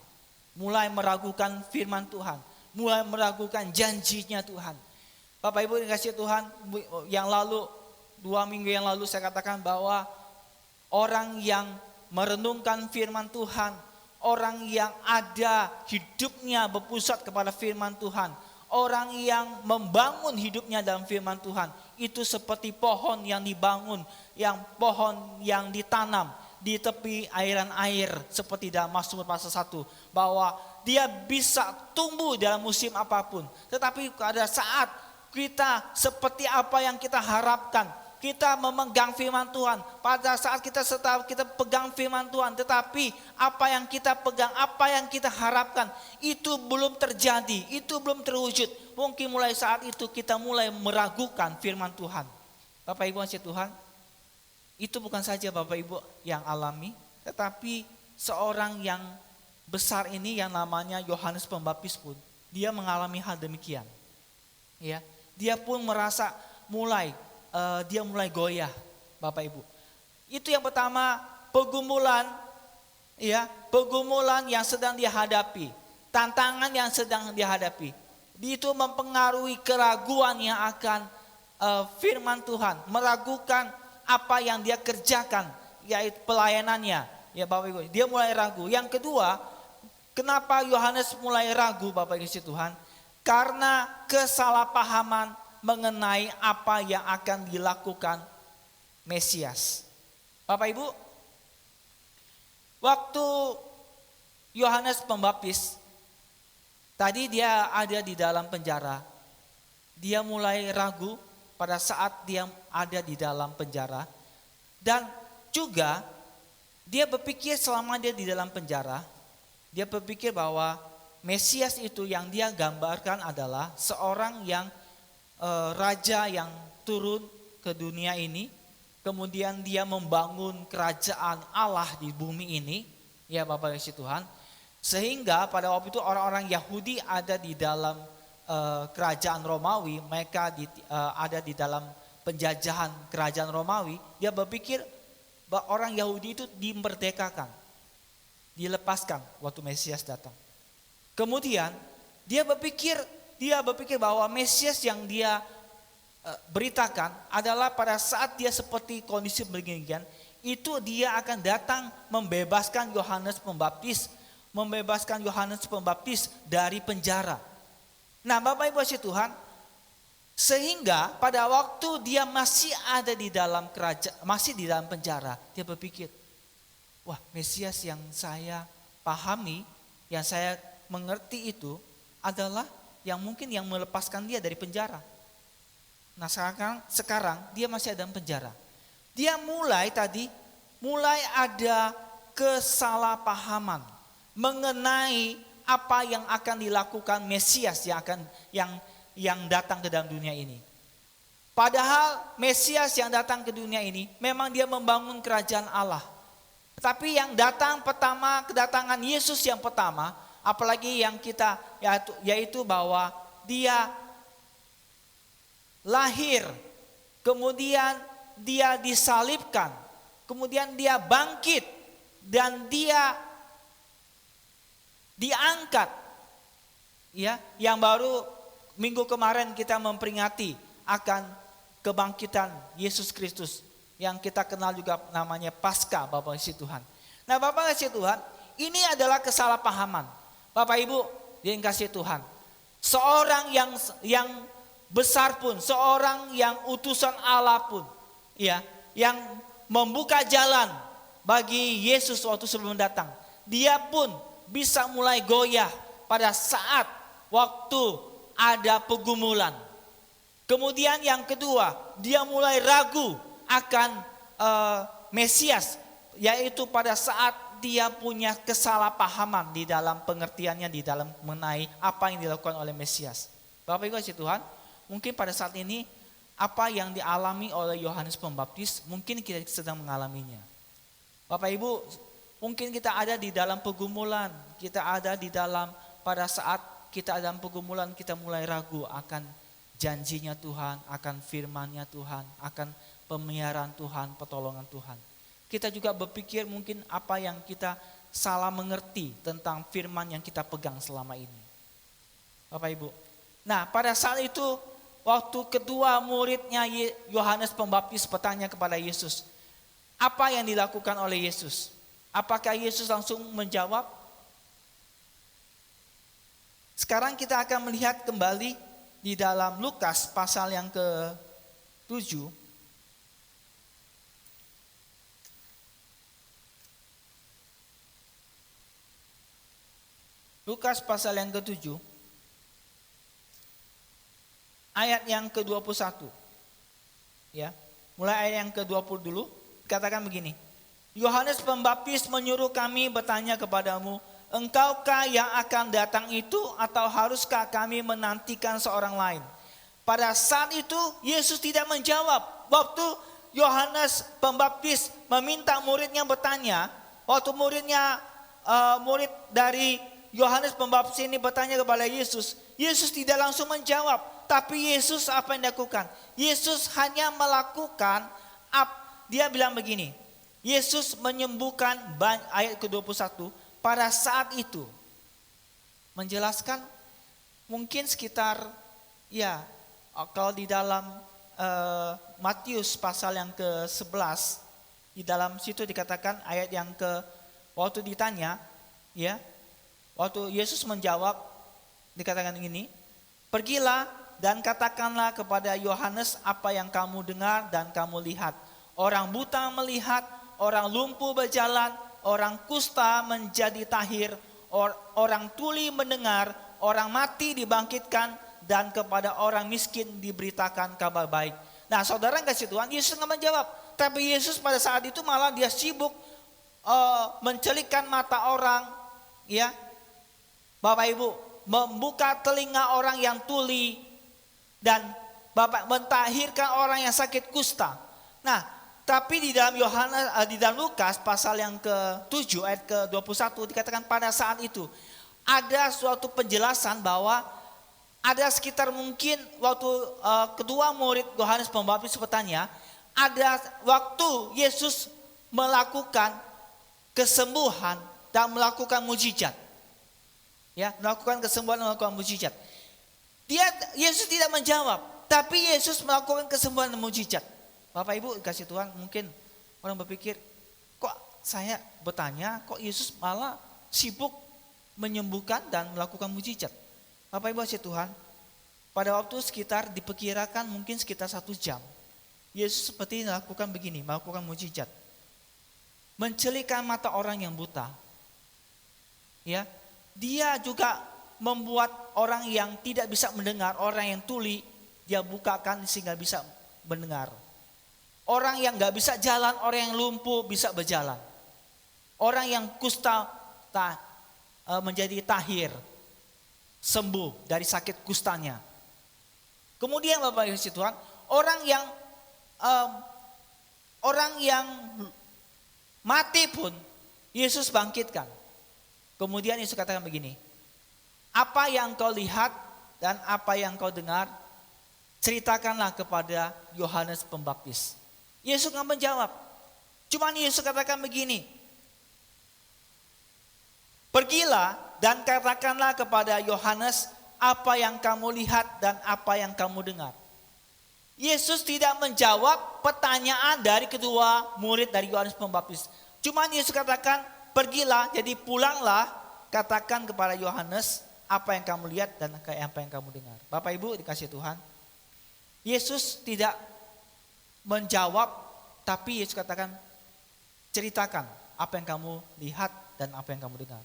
Mulai meragukan firman Tuhan, mulai meragukan janjinya Tuhan. Bapak Ibu kasih Tuhan, yang lalu 2 minggu yang lalu saya katakan bahwa orang yang merenungkan firman Tuhan, orang yang ada hidupnya berpusat kepada firman Tuhan, orang yang membangun hidupnya dalam firman Tuhan, itu seperti pohon yang dibangun, yang pohon yang ditanam di tepi airan air, seperti dalam Mazmur pasal 1, bahwa dia bisa tumbuh dalam musim apapun. Tetapi pada saat kita seperti apa yang kita harapkan, kita memegang firman Tuhan, pada saat kita pegang firman Tuhan, tetapi apa yang kita pegang, apa yang kita harapkan, itu belum terjadi, itu belum terwujud. Mungkin mulai saat itu kita mulai meragukan firman Tuhan. Bapak Ibu kasih Tuhan, itu bukan saja Bapak Ibu yang alami, tetapi seorang yang besar ini yang namanya Yohanes Pembaptis pun, dia mengalami hal demikian. Ya, dia pun merasa dia mulai goyah, Bapak Ibu. Itu yang pertama, pergumulan yang sedang dia hadapi, tantangan yang sedang dia hadapi. Itu mempengaruhi keraguan yang akan firman Tuhan, meragukan apa yang dia kerjakan, yaitu pelayanannya. Ya Bapak Ibu, dia mulai ragu. Yang kedua, kenapa Yohanes mulai ragu, Bapak Ibu Tuhan? Karena kesalahpahaman mengenai apa yang akan dilakukan Mesias. Bapak Ibu, waktu Yohanes Pembaptis, tadi dia ada di dalam penjara, dia mulai ragu pada saat dia ada di dalam penjara. Dan juga dia berpikir selama dia di dalam penjara, dia berpikir bahwa Mesias itu yang dia gambarkan adalah seorang yang raja yang turun ke dunia ini, kemudian dia membangun kerajaan Allah di bumi ini, ya Bapak kasih Tuhan. Sehingga pada waktu itu orang-orang Yahudi ada di dalam kerajaan Romawi, mereka ada di dalam penjajahan kerajaan Romawi. Dia berpikir bahwa orang Yahudi itu dimerdekakan, dilepaskan waktu Mesias datang. Kemudian dia berpikir bahwa Mesias yang dia beritakan adalah pada saat dia seperti kondisi beginian, itu dia akan datang membebaskan Yohanes Pembaptis dari penjara. Nah, Bapak Ibu kasih Tuhan, sehingga pada waktu dia masih ada di dalam masih di dalam penjara, dia berpikir, wah, Mesias yang saya pahami, yang saya mengerti itu adalah yang mungkin yang melepaskan dia dari penjara. Nah sekarang dia masih ada dalam penjara. Dia mulai ada kesalahpahaman mengenai apa yang akan dilakukan Mesias yang datang ke dalam dunia ini. Padahal Mesias yang datang ke dunia ini memang dia membangun kerajaan Allah. Tapi yang datang pertama, kedatangan Yesus yang pertama, apalagi yang kita yaitu bahwa dia lahir, kemudian dia disalibkan, kemudian dia bangkit, dan dia diangkat. Ya, yang baru minggu kemarin kita memperingati akan kebangkitan Yesus Kristus yang kita kenal juga namanya Paskah, Bapak kasih Tuhan. Nah, Bapak kasih Tuhan, ini adalah kesalahpahaman. Bapak Ibu yang kasih Tuhan, seorang yang besar pun, seorang yang utusan Allah pun, ya, yang membuka jalan bagi Yesus waktu sebelum datang, dia pun bisa mulai goyah pada saat waktu ada pergumulan. Kemudian yang kedua, dia mulai ragu akan Mesias, yaitu pada saat dia punya kesalahpahaman di dalam pengertiannya, di dalam mengenai apa yang dilakukan oleh Mesias. Bapak Ibu kasih Tuhan, mungkin pada saat ini apa yang dialami oleh Yohanes Pembaptis, mungkin kita sedang mengalaminya. Bapak Ibu, mungkin kita ada di dalam pergumulan, kita ada di dalam, pada saat kita dalam pergumulan, kita mulai ragu akan janjinya Tuhan, akan firman-Nya Tuhan, akan pemeliharaan Tuhan, pertolongan Tuhan. Kita juga berpikir mungkin apa yang kita salah mengerti tentang firman yang kita pegang selama ini. Bapak Ibu. Nah, pada saat itu waktu kedua muridnya Yohanes Pembaptis bertanya kepada Yesus, apa yang dilakukan oleh Yesus? Apakah Yesus langsung menjawab? Sekarang kita akan melihat kembali di dalam Lukas pasal yang ke-7. Lukas pasal yang ke-7. Ayat yang ke-21. Ya, mulai ayat yang ke-20 dulu. Katakan begini. Yohanes Pembaptis menyuruh kami bertanya kepadamu, engkaukah yang akan datang itu atau haruskah kami menantikan seorang lain? Pada saat itu Yesus tidak menjawab. Waktu Yohanes Pembaptis meminta muridnya bertanya, waktu murid dari Yohanes Pembaptis ini bertanya kepada Yesus, Yesus tidak langsung menjawab. Tapi Yesus apa yang dilakukan? Yesus hanya melakukan, dia bilang begini, Yesus menyembuhkan, ayat ke-21, pada saat itu menjelaskan mungkin sekitar, ya kalau di dalam Matius pasal yang ke-11, di dalam situ dikatakan ayat yang waktu ditanya, ya, waktu Yesus menjawab dikatakan begini, pergilah dan katakanlah kepada Yohanes apa yang kamu dengar dan kamu lihat. Orang buta melihat, orang lumpuh berjalan, orang kusta menjadi tahir, orang tuli mendengar, orang mati dibangkitkan, dan kepada orang miskin diberitakan kabar baik. Nah, saudara kasih Tuhan, Yesus nggak menjawab. Tapi Yesus pada saat itu malah dia sibuk mencelikkan mata orang, ya, Bapak Ibu, membuka telinga orang yang tuli, dan Bapak mentahirkan orang yang sakit kusta. Nah, tapi di dalam Lukas pasal yang ke-7 ayat ke-21 dikatakan pada saat itu ada suatu penjelasan bahwa ada sekitar mungkin waktu kedua murid Yohanes Pembaptis bertanya, ada waktu Yesus melakukan kesembuhan dan melakukan mujizat. Ya, melakukan kesembuhan dan melakukan mujizat. Yesus tidak menjawab, tapi Yesus melakukan kesembuhan dan mujizat. Bapak Ibu kasih Tuhan, mungkin orang berpikir, kok saya bertanya, kok Yesus malah sibuk menyembuhkan dan melakukan mujizat. Bapak Ibu kasih Tuhan, pada waktu sekitar diperkirakan mungkin sekitar 1 jam, Yesus seperti melakukan begini, melakukan mujizat. Mencelikkan mata orang yang buta. Ya, dia juga membuat orang yang tidak bisa mendengar, orang yang tuli, dia bukakan sehingga bisa mendengar. Orang yang gak bisa jalan, orang yang lumpuh bisa berjalan. Orang yang kusta menjadi tahir, sembuh dari sakit kustanya. Kemudian Bapak Ibu Tuhan, orang yang mati pun Yesus bangkitkan. Kemudian Yesus katakan begini, apa yang kau lihat dan apa yang kau dengar, ceritakanlah kepada Yohanes Pembaptis. Yesus nggak menjawab. Cuman Yesus katakan begini, pergilah dan katakanlah kepada Yohanes apa yang kamu lihat dan apa yang kamu dengar. Yesus tidak menjawab pertanyaan dari kedua murid dari Yohanes Pembaptis. Cuman Yesus katakan, pergilah, jadi pulanglah, katakan kepada Yohanes apa yang kamu lihat dan apa yang kamu dengar. Bapak Ibu dikasih Tuhan, Yesus tidak menjawab, tapi Yesus katakan, ceritakan apa yang kamu lihat dan apa yang kamu dengar.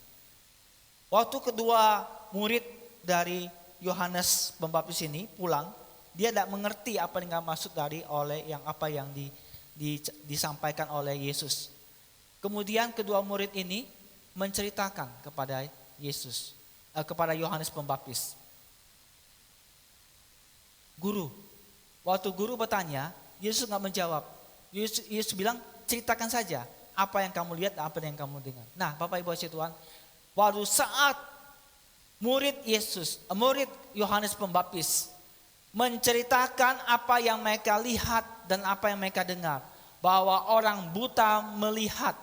Waktu kedua murid dari Yohanes Pembaptis ini pulang, dia tidak mengerti apa yang maksud dari apa yang disampaikan oleh Yesus. Kemudian kedua murid ini menceritakan kepada Yesus, kepada Yohanes Pembaptis. Guru, waktu guru bertanya, Yesus nggak menjawab. Yesus bilang, ceritakan saja apa yang kamu lihat, apa yang kamu dengar. Nah, Bapak Ibu kasih Tuhan, waktu saat murid Yohanes Pembaptis menceritakan apa yang mereka lihat dan apa yang mereka dengar, bahwa orang buta melihat,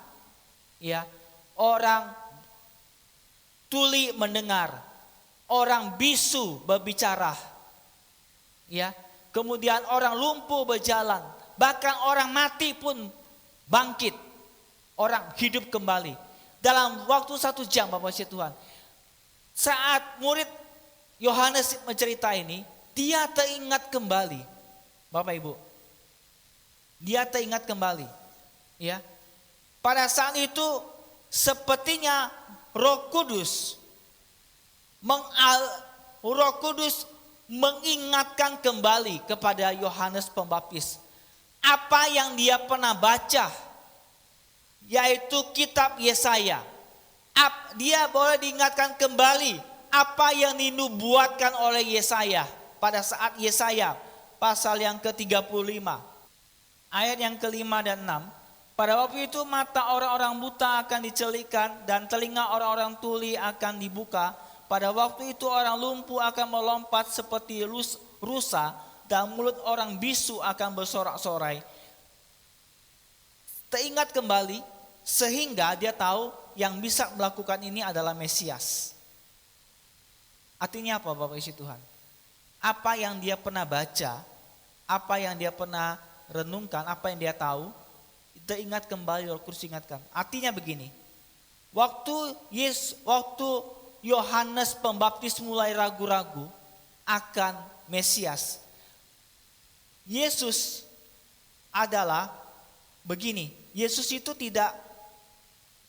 ya, orang tuli mendengar, orang bisu berbicara, ya, kemudian orang lumpuh berjalan, bahkan orang mati pun bangkit, orang hidup kembali dalam waktu 1 jam, Bapak Tuhan. Saat murid Yohanes mencerita ini, dia teringat kembali, Bapak Ibu. Dia teringat kembali, ya. Pada saat itu sepertinya Roh Kudus mengingatkan kembali kepada Yohanes Pembaptis apa yang dia pernah baca, yaitu kitab Yesaya. Dia boleh diingatkan kembali apa yang dinubuatkan oleh Yesaya pada saat Yesaya pasal yang ke-35 ayat yang ke-5 dan 6. Pada waktu itu mata orang-orang buta akan dicelikkan dan telinga orang-orang tuli akan dibuka. Pada waktu itu orang lumpuh akan melompat seperti rusa dan mulut orang bisu akan bersorak-sorai. Teringat kembali sehingga dia tahu yang bisa melakukan ini adalah Mesias. Artinya apa, Bapak Isi Tuhan? Apa yang dia pernah baca, apa yang dia pernah renungkan, apa yang dia tahu, teringat kembali, Roh Kudus ingatkan. Artinya begini, waktu Yohanes Pembaptis mulai ragu-ragu akan Mesias, Yesus adalah begini, Yesus itu tidak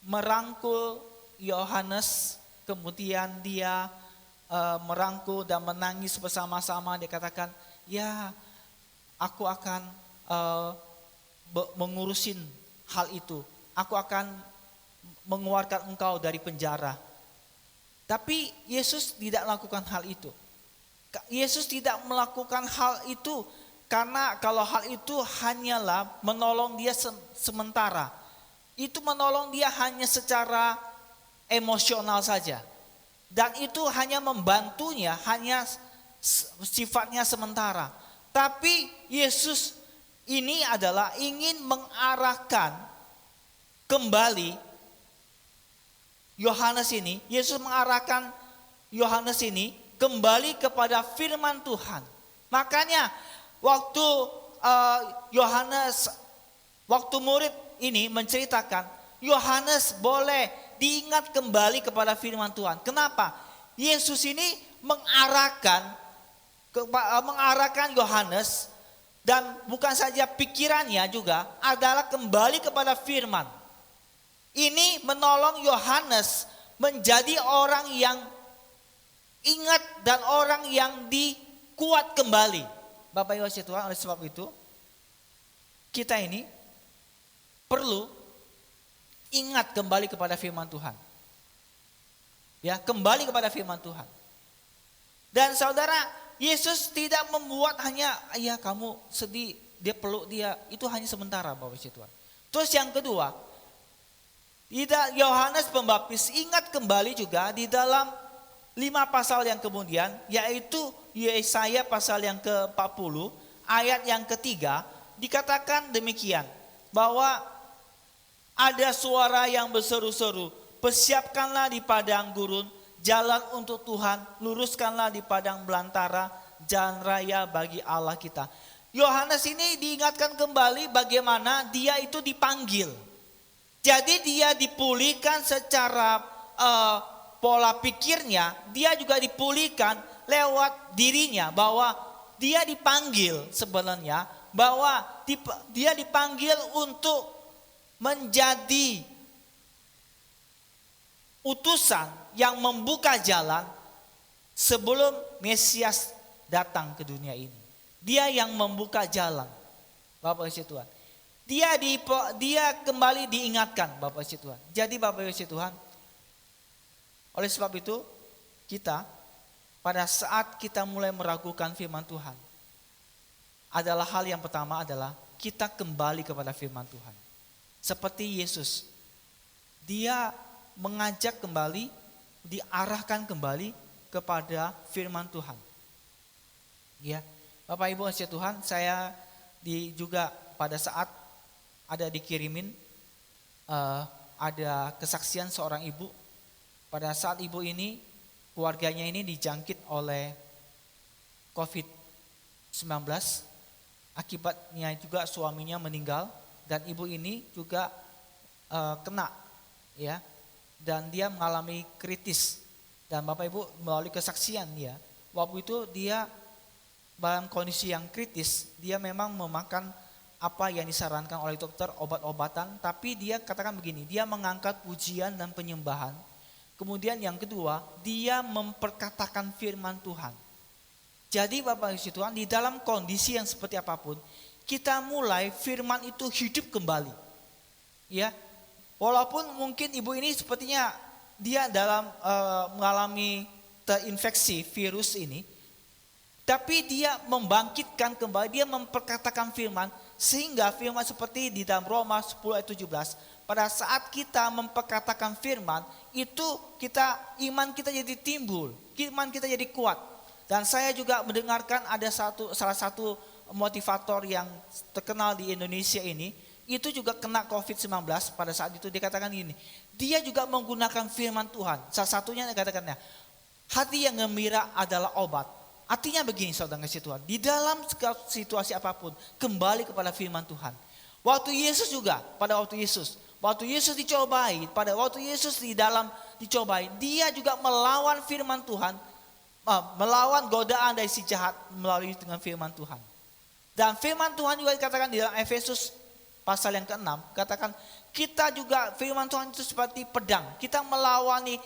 merangkul Yohanes, kemudian dia merangkul dan menangis bersama-sama. Dia katakan, ya aku akan mengurusin hal itu. Aku akan mengeluarkan engkau dari penjara. Tapi Yesus tidak melakukan hal itu. Yesus tidak melakukan hal itu karena kalau hal itu hanyalah menolong dia sementara. Itu menolong dia hanya secara emosional saja. Dan itu hanya membantunya, hanya sifatnya sementara. Tapi Yesus ini adalah ingin mengarahkan kembali Yohanes ini. Yesus mengarahkan Yohanes ini kembali kepada firman Tuhan. Makanya waktu waktu murid ini menceritakan, Yohanes boleh diingat kembali kepada firman Tuhan. Kenapa? Yesus ini mengarahkan Yohanes, dan bukan saja pikirannya juga adalah kembali kepada firman. Ini menolong Yohanes menjadi orang yang ingat dan orang yang dikuat kembali. Bapak Ibu Tuhan, oleh sebab itu kita ini perlu ingat kembali kepada firman Tuhan. Ya, kembali kepada firman Tuhan. Dan saudara, Yesus tidak membuat hanya, ya kamu sedih, dia peluk dia, itu hanya sementara, Bapak Ibu Tuhan. Terus yang kedua, Yohanes Pembaptis ingat kembali juga di dalam 5 pasal yang kemudian, yaitu Yesaya pasal yang ke-40, ayat yang ketiga, dikatakan demikian, bahwa ada suara yang berseru-seru, persiapkanlah di padang gurun, jalan untuk Tuhan, luruskanlah di padang belantara, jalan raya bagi Allah kita. Yohanes ini diingatkan kembali bagaimana dia itu dipanggil. Jadi dia dipulihkan secara pola pikirnya, dia juga dipulihkan lewat dirinya, bahwa dia dipanggil sebenarnya, bahwa dia dipanggil untuk menjadi utusan yang membuka jalan sebelum Mesias datang ke dunia ini. Dia yang membuka jalan, Bapak Yesus Tuhan. Dia kembali diingatkan, Bapak Yesus Tuhan. Jadi Bapak Yesus Tuhan, oleh sebab itu kita pada saat kita mulai meragukan firman Tuhan, adalah hal yang pertama adalah kita kembali kepada firman Tuhan. Seperti Yesus, dia mengajak kembali, diarahkan kembali kepada firman Tuhan. Ya, Bapak Ibu kasih Tuhan, saya juga pada saat ada dikirimin ada kesaksian seorang ibu. Pada saat ibu ini, keluarganya ini dijangkit oleh COVID-19, akibatnya juga suaminya meninggal dan ibu ini juga kena, ya, dan dia mengalami kritis. Dan Bapak Ibu melalui kesaksian dia, waktu itu dia dalam kondisi yang kritis, dia memang memakan apa yang disarankan oleh dokter, obat-obatan, tapi dia katakan begini, dia mengangkat pujian dan penyembahan. Kemudian yang kedua, dia memperkatakan firman Tuhan. Jadi Bapak Yesus Tuhan, di dalam kondisi yang seperti apapun, kita mulai firman itu hidup kembali. Ya, walaupun mungkin ibu ini sepertinya dia dalam mengalami terinfeksi virus ini, tapi dia membangkitkan kembali, dia memperkatakan firman, sehingga firman seperti di dalam Roma 10 ayat 17, pada saat kita memperkatakan firman, itu iman kita jadi timbul, iman kita jadi kuat. Dan saya juga mendengarkan ada salah satu motivator yang terkenal di Indonesia ini, itu juga kena COVID-19 pada saat itu dikatakan ini. Dia juga menggunakan firman Tuhan. Salah satunya dikatakannya, hati yang gembira adalah obat. Artinya begini saudara kasih Tuhan, di dalam situasi apapun kembali kepada firman Tuhan. Waktu Yesus juga, pada waktu Yesus dicobai, pada waktu Yesus dicobai, dia juga melawan firman Tuhan, melawan godaan dari si jahat melalui dengan firman Tuhan. Dan firman Tuhan juga dikatakan di dalam Efesus pasal yang ke-6, katakan kita juga firman Tuhan itu seperti pedang, kita melawani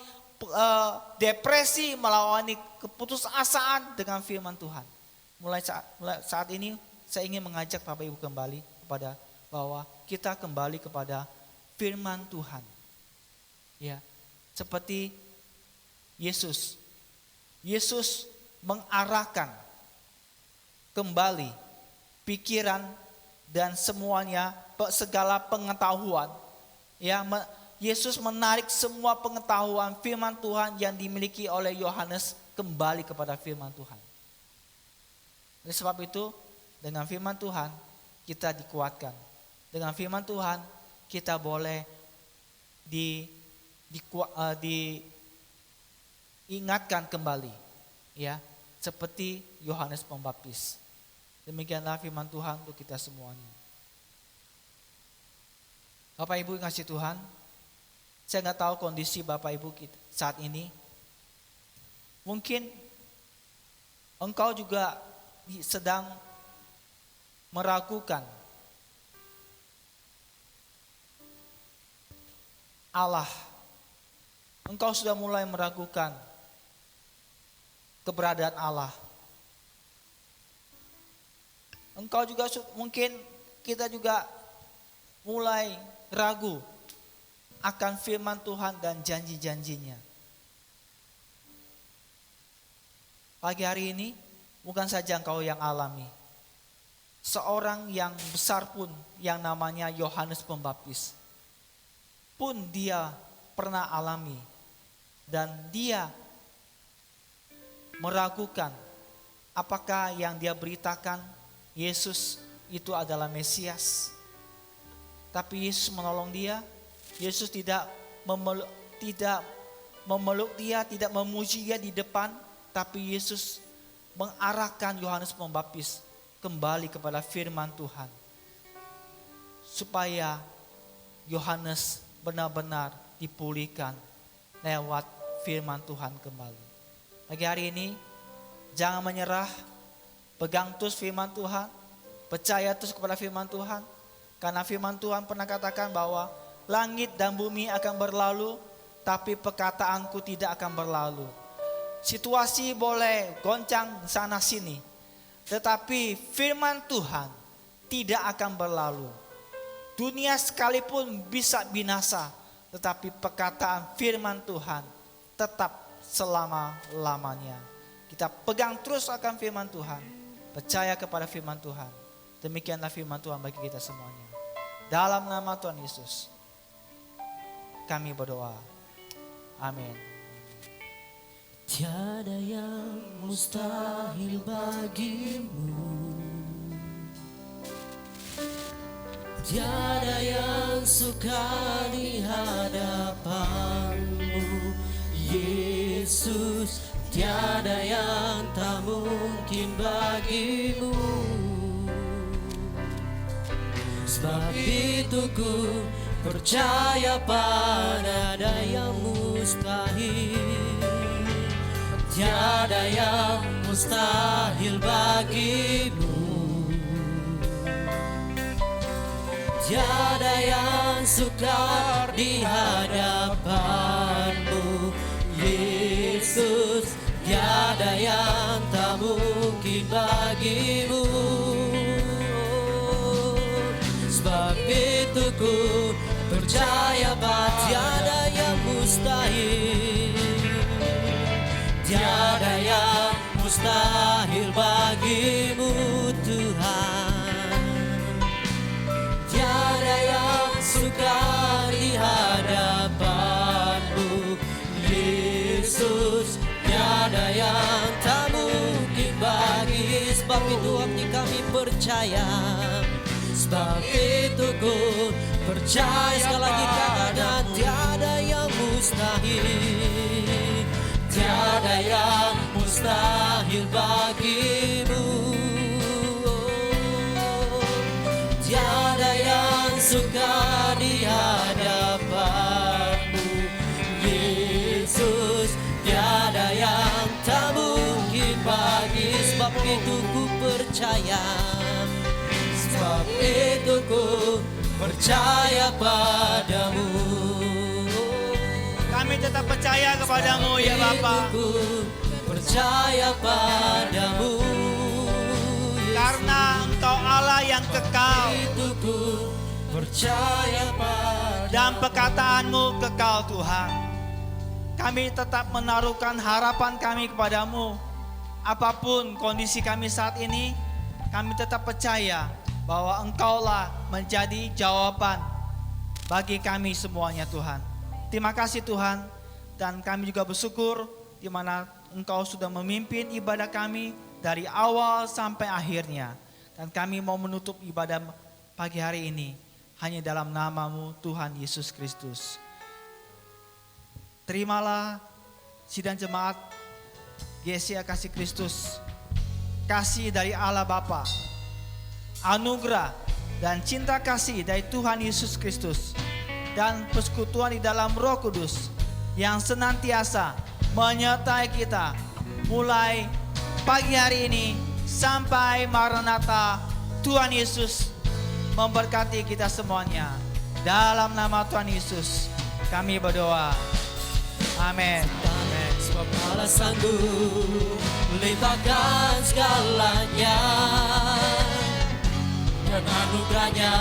depresi, melawani keputusasaan dengan firman Tuhan. Mulai saat ini saya ingin mengajak Bapak Ibu kembali kepada bahwa kita kembali kepada firman Tuhan. Ya, seperti Yesus mengarahkan kembali pikiran dan semuanya, segala pengetahuan. Ya, Yesus menarik semua pengetahuan firman Tuhan yang dimiliki oleh Yohanes kembali kepada firman Tuhan. Oleh sebab itu, dengan firman Tuhan kita dikuatkan. Dengan firman Tuhan kita boleh diingatkan kembali, ya, seperti Yohanes Pembaptis. Demikianlah firman Tuhan untuk kita semuanya. Bapak Ibu yang kasih Tuhan, saya nggak tahu kondisi Bapak Ibu saat ini. Mungkin engkau juga sedang meragukan Allah. Engkau sudah mulai meragukan keberadaan Allah. Engkau juga mungkin kita juga mulai ragu akan firman Tuhan dan janji-janjinya. Pagi hari ini bukan saja engkau yang alami. Seorang yang besar pun yang namanya Yohanes Pembaptis pun dia pernah alami dan dia meragukan apakah yang dia beritakan Yesus itu adalah Mesias. Tapi Yesus menolong dia. Yesus tidak memeluk dia, tidak memuji dia di depan, tapi Yesus mengarahkan Yohanes Pembaptis kembali kepada firman Tuhan, supaya Yohanes benar-benar dipulihkan lewat firman Tuhan kembali. Pagi hari ini jangan menyerah, pegang terus firman Tuhan, percaya terus kepada firman Tuhan, karena firman Tuhan pernah katakan bahwa langit dan bumi akan berlalu, tapi perkataanku tidak akan berlalu. Situasi boleh goncang sana sini, tetapi firman Tuhan tidak akan berlalu. Dunia sekalipun bisa binasa, tetapi perkataan firman Tuhan tetap selama-lamanya. Kita pegang terus akan firman Tuhan, percaya kepada firman Tuhan. Demikianlah firman Tuhan bagi kita semuanya. Dalam nama Tuhan Yesus kami berdoa. Amin. Tiada yang mustahil bagimu, tiada yang sukar di hadapanmu, Yesus. Tiada yang tak mungkin bagimu. Sebab itu ku percaya pada yang mustahil. Tiada yang mustahil bagimu. Tiada yang sukar di hadapanmu, Yesus. Tiada yang tak mungkin bagimu. Sebab itu ku percaya bahwa tiada yang mustahil. Tiada yang mustahil bagimu, Tuhan. Tiada yang sukar di hadapanmu, Yesus. Tiada yang tak mungkin bagi. Sebab itu hati kami percaya. Sebab itu ku percaya sekali lagi karena tiada yang mustahil. Tiada yang mustahil bagimu. Tiada yang sukar di hadapanmu, Yesus. Tiada yang tak mungkin bagi. Sebab itu ku percaya. Sebab itu ku percaya padamu. Kami tetap percaya kepadamu ya Bapa. Ku percaya padamu, Karena Engkau Allah yang kekal itu ku percaya padamu. dan perkataanmu kekal Tuhan. Kami tetap menaruhkan harapan kami kepadamu. Apapun kondisi kami saat ini, kami tetap percaya bahwa Engkaulah menjadi jawaban bagi kami semuanya Tuhan. Terima kasih Tuhan, dan kami juga bersyukur di mana Engkau sudah memimpin ibadah kami dari awal sampai akhirnya. Dan kami mau menutup ibadah pagi hari ini hanya dalam nama-Mu Tuhan Yesus Kristus. Terimalah sidang jemaat GCA Kasih Kristus, kasih dari Allah Bapa, anugerah dan cinta kasih dari Tuhan Yesus Kristus, dan persekutuan di dalam Roh Kudus yang senantiasa menyertai kita mulai pagi hari ini sampai Maranatha. Tuhan Yesus memberkati kita semuanya. Dalam nama Tuhan Yesus kami berdoa. Amin. Amin. Sebab Allah sanggup limpahkan segalanya, dan anugerahnya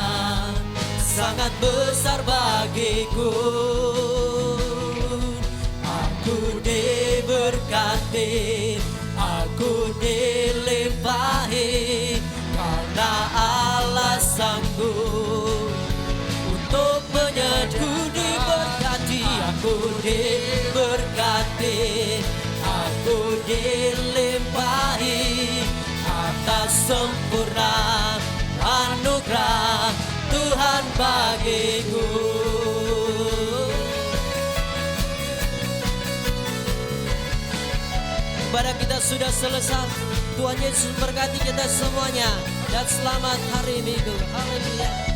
sangat besar bagiku. Aku diberkati, aku dilimpahi, karena Allah sanggup untuk menyeduh. Diberkati, aku diberkati, aku dilimpahi. sempurna, anugerah Tuhan bagiku. Ibadah kita sudah selesai. Tuhan Yesus berkati kita semuanya dan selamat hari Minggu. Haleluya.